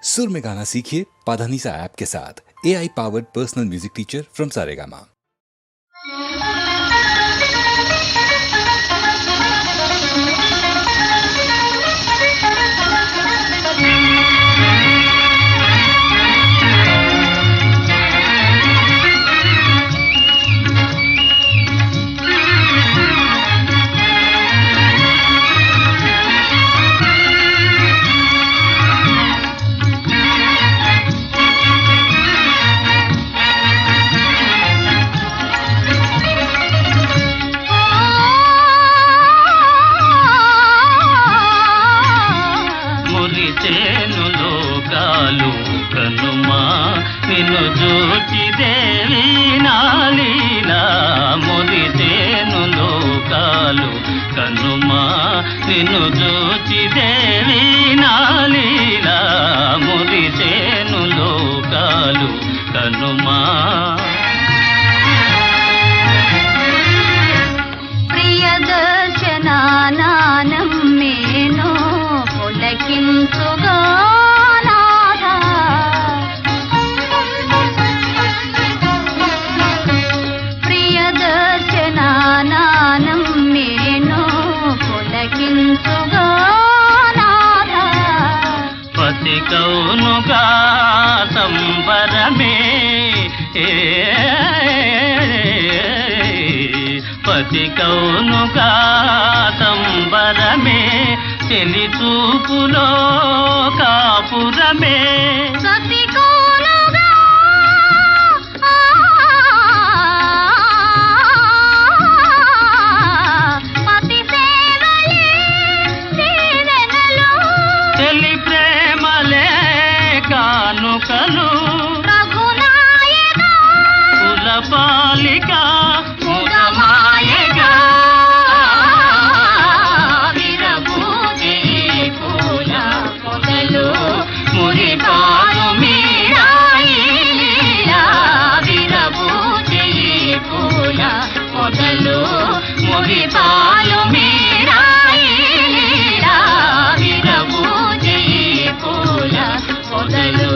सुर में गाना सीखिए पाधानीसा ऐप के साथ। AI powered personal music teacher from Saregama. నిన్ను జోచి దేవి నాలీలా మురిసేను లోకాలు కనుమా నిన్ను జోచి దేవి నాలీలా మురిసేను లోకాలు కనుమా ప్రియదర్శనానానం మేనో పులకించుగా పతి కౌనుగా సంబరమే పతి కౌనుగా సంబరమే చెలి చూపులో కాపురమే కానుకలు కులపాలిక ముదమాయగా విరబూజే పూల పొదలు మురిపాలు మీరాయి లీలా విరబూజే పూల పొదలు మురిపాలు మీరాయి లీలా విరబూజే పూల పొదలు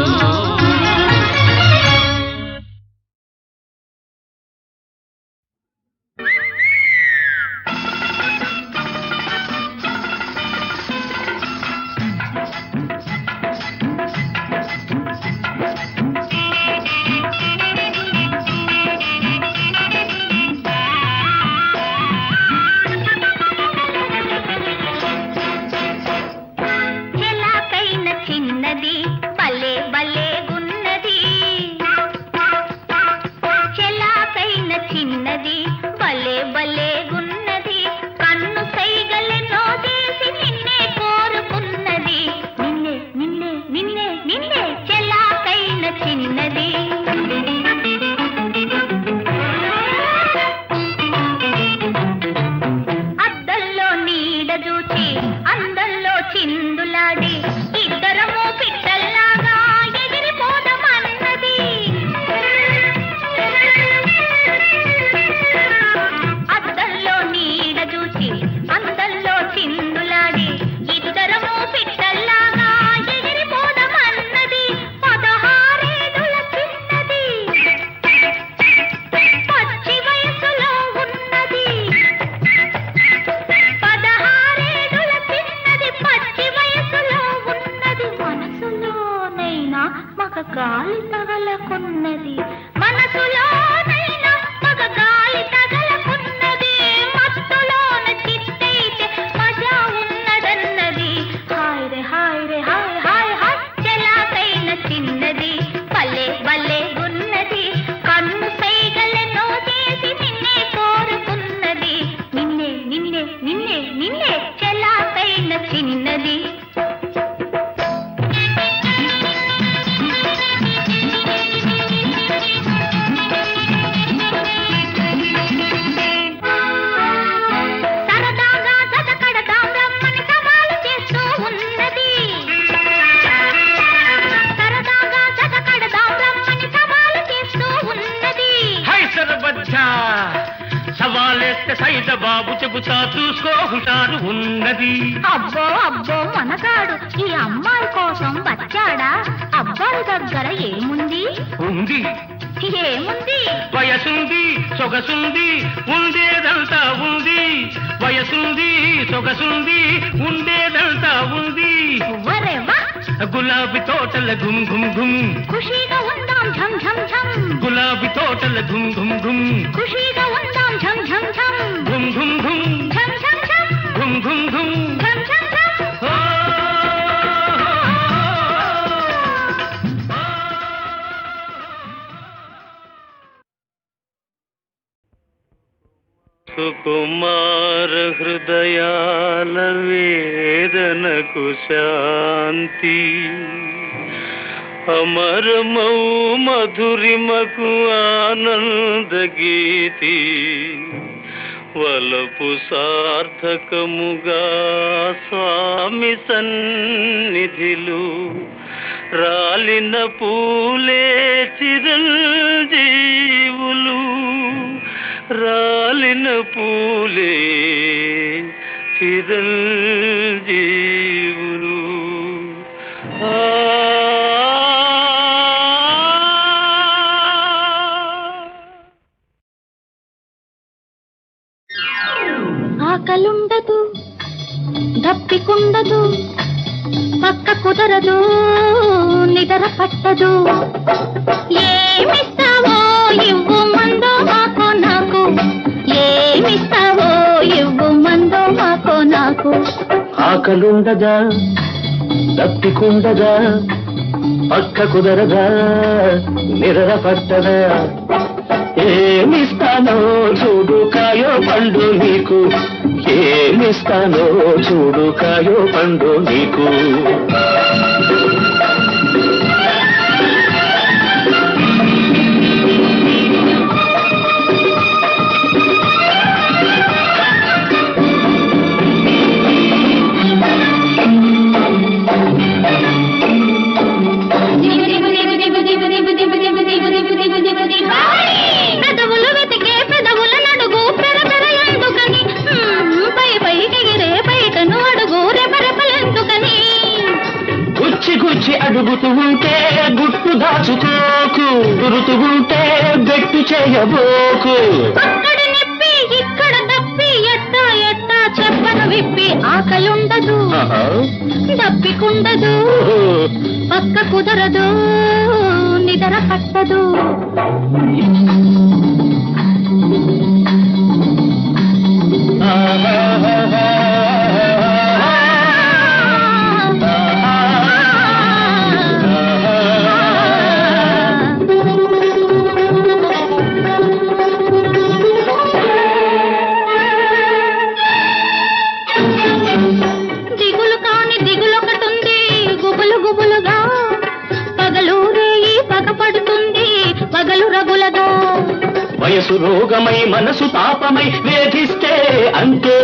గాలి తగలకున్నది మనసులోనైనా మగ గాలి తగలకున్నది మత్తులోన చిత్తైతే మజా ఉన్నదన్నది హాయ్ రే హాయ్ రే హాయ్ హాయ్ హాయ్ చెలాకైన చిన్నది పల్లె బల్లే ఉన్నది కన్ను సైగలెన్నో చేసి నిన్నే కోరుకున్నది నిన్నే నిన్నే నిన్నే నిన్నే చెలాకైన చిన్నది సవాలేస్తే సైత బాబు చెబుతా చూసుకో హుషారు ఉన్నది. అబ్బో అబ్బో మనగాడు ఈ అమ్మాయి కోసం వచ్చాడా? దగ్గర ఏముంది ఉంది ఏముంది వయసుంది సొగసుంది ఉండేదంతా ఉంది వయసుంది సొగసుంది ఉండేదంతా ఉంది వరేవా గులాబీ తోటల గుమ్ గుమ్ గుమ్ ఖుషీగా ఉందాం ఝం ఝం ఝం గులాబీ తోటల గుమ్ గుమ్ గుమ్ ఖుషీగా ఉందాం ఝం ఝం ఝం గుమ్ గుమ్ గుమ్ ఝం ఝం ఝం గుమ్ గుమ్ గుమ్ ఝం ఝం ఝం సుకుమార హృదయాల వేదనకు శాంతి అమరమౌ మధురిమకు ఆనంద గీతి వలపు సార్థకముగా స్వామి సన్నిధిలు రాలిన పూలే చిరంజీవులు రాలిన పూలే చిరంజీవులు ఆకలుండదు దప్పికుండదు పక్క కుదరదు నిద్ర పట్టదు ఏమిస్తావో ఇవ్వు మందో మాకో నాకు ఏమిస్తావో ఇవ్వు మందో మాకో నాకు ఆకలుండదా దప్పికుండదా పక్క కుదరదా నిద్ర పట్టదా ఏమిస్తానో చూడు కాయో పండు నీకు ఏమిస్తానో చూడు కాయో పండు నీకు పెదవులు వెతికే పెదవుల నడుగు పెరపెరయందుకని పై పైకి గిరే బయటను అడుగు రెపరెపలెందుకని గుచ్చి గుచ్చి అడుగుతూ ఉంటే గుట్టు దాచుకోకు గురుతూ ఉంటే గట్టు చేయబోకు అక్కడ నిప్పి ఇక్కడ తప్పి ఎట్టా ఎట్టా చెప్పను విప్పి ఆకలుండదు దప్పికుండదు పక్క కుదరదు నిద్ర పట్టదు దిగులు కాని దిగులొకటుంది గుబులు గుబులుగా పగలు రేయి పగపడుతుంది పగలు రగులగా వయసు రోగమై మనసు తాపమై వేధిస్తే అంతే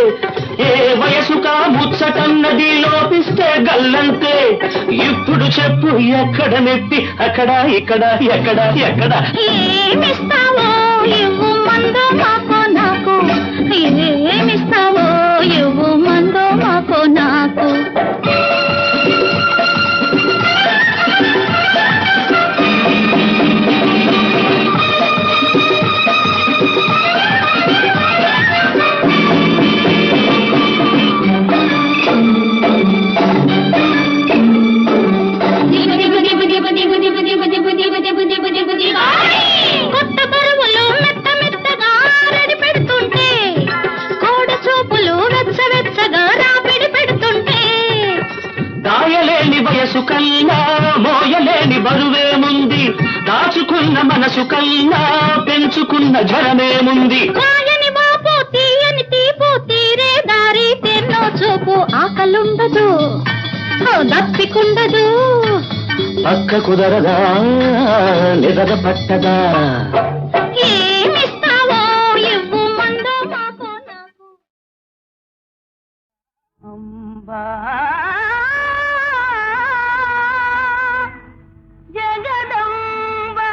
ఏ వయసుకా ముచ్చటన్నది లోపిస్తే గల్లంతే ఇప్పుడు చెప్పు ఎక్కడ నెప్పి అక్కడ ఇక్కడ ఎక్కడ ఎక్కడ ఏమిస్తావో ఇవ్వు మందో మాకో నాకు ఏమిస్తావో ఇవ్వు మందో మాకో నాకు కొత్త బరువులు మెత్త మెత్తగా రెడి పెడుతుంటే కోడ చూపులు వెచ్చ వెచ్చగా రాపిడి పెడుతుంటే దాయలేని వయసు కన్నా మోయలేని బరువేముంది దాచుకున్న మనసు కన్నా పెంచుకున్న జ్వరమేముంది కాయని బాపు తీయని తీపు తీరే దారి తెన్నో చూపు ఆకలుండదు దప్పికుండదు పక్క కుదరదా నిద్ర పట్టదా ఏమిస్తావో ఇవ్వు మందో మాకో నాకు అంబా జగదంబా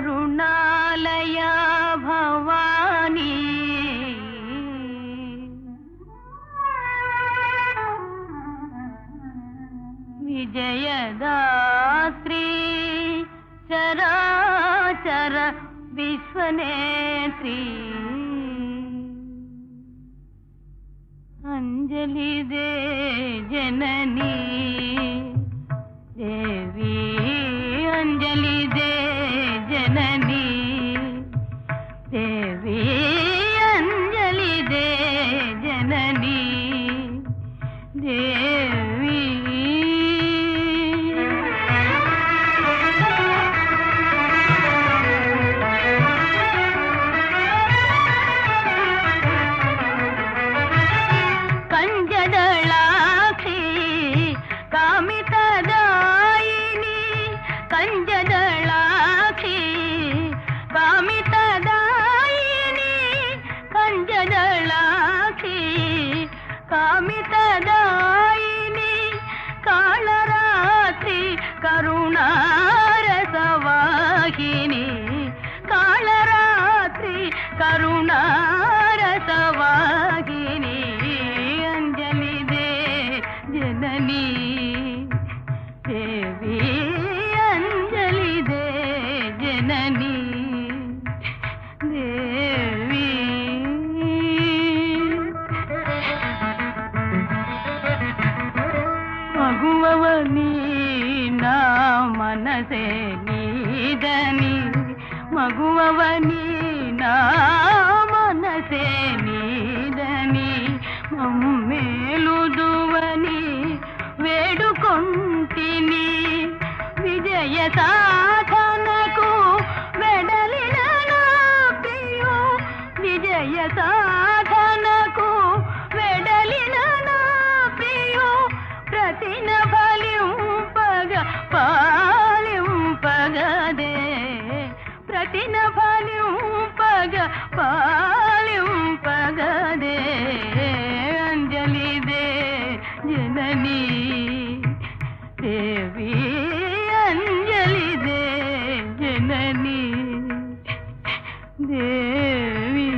కరుణాలయ భవానీ విజయదాత్రి చరాచర విశ్వనేత్రి అంజలి they Janani Devi Anjali they Janani Devi Anjali they Janani Devi కంజదళాక్షి కామితదాయిని కంజదళాక్షి కామితదాయిని కంజదళాక్షి కామితదాయిని Kalaratri కరుణారసవాహిని Kalaratri కరుణారసవాహిని Anjali they Janani Devi Anjali they జననీ దేవి మగువని నా మనసే నీదని మగువని నా మనసే నీదని మమ్మేలుదువని వేడుకొంటిని విజయ సాధనకు వెడలిన నా ప్రియో విజయ సాధనకు వెడలిన నా ప్రియో ప్రతిన ఫలింపగ పాలింపగదే ప్రతిన ఫలింపగ పాలింపగదే అంజలి they Janani Devi Anjali they జననీ దేవి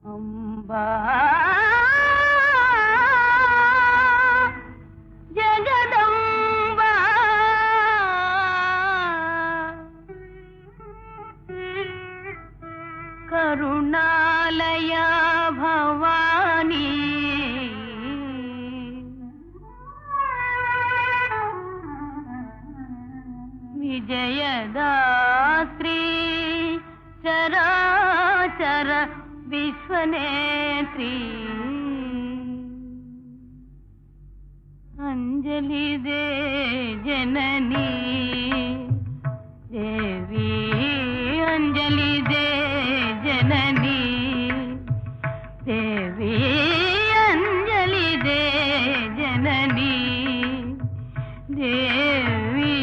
అంబా జగదంబా కరుణాలయ భవానీ విజయదాత్రి చరాచర విశ్వనేత్రి అంజలి they Janani Devi Anjali they Janani Devi Anjali they Janani Devi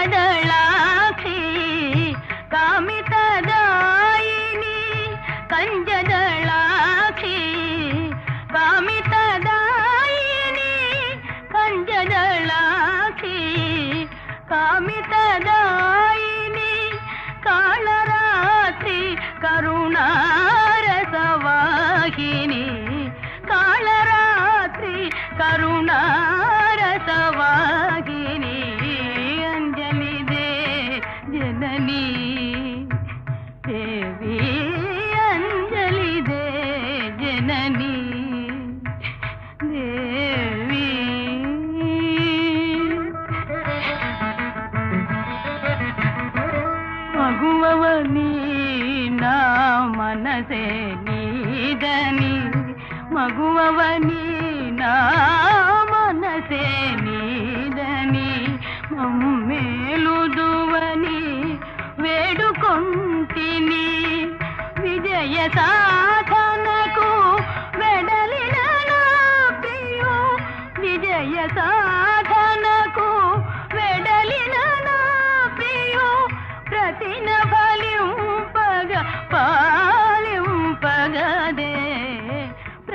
కంజదళాక్షి కామితదాయిని కంజదళాక్షి కామితదాయిని కంజదళాక్షి కామితదాయిని Kalaratri కరుణారసవాహిని Kalaratri కరుణారసవాహిని Anjali they Janani Devi Anjali they జననీ దేవి మగువని నా మనసే నీదని మగువని నా మనసే నీదని మమ్మేలుదువని వేడుకొంటిని విజయ సాధనకు వెడలిన నా ప్రియో విజయ సాధనకు వెడలిన నా ప్రియో ప్రతి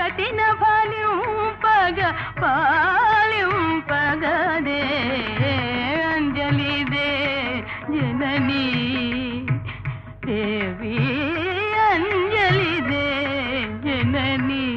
పతిన పాలింపగదే అంజలిదే జననీ దేవి అంజలిదే జననీ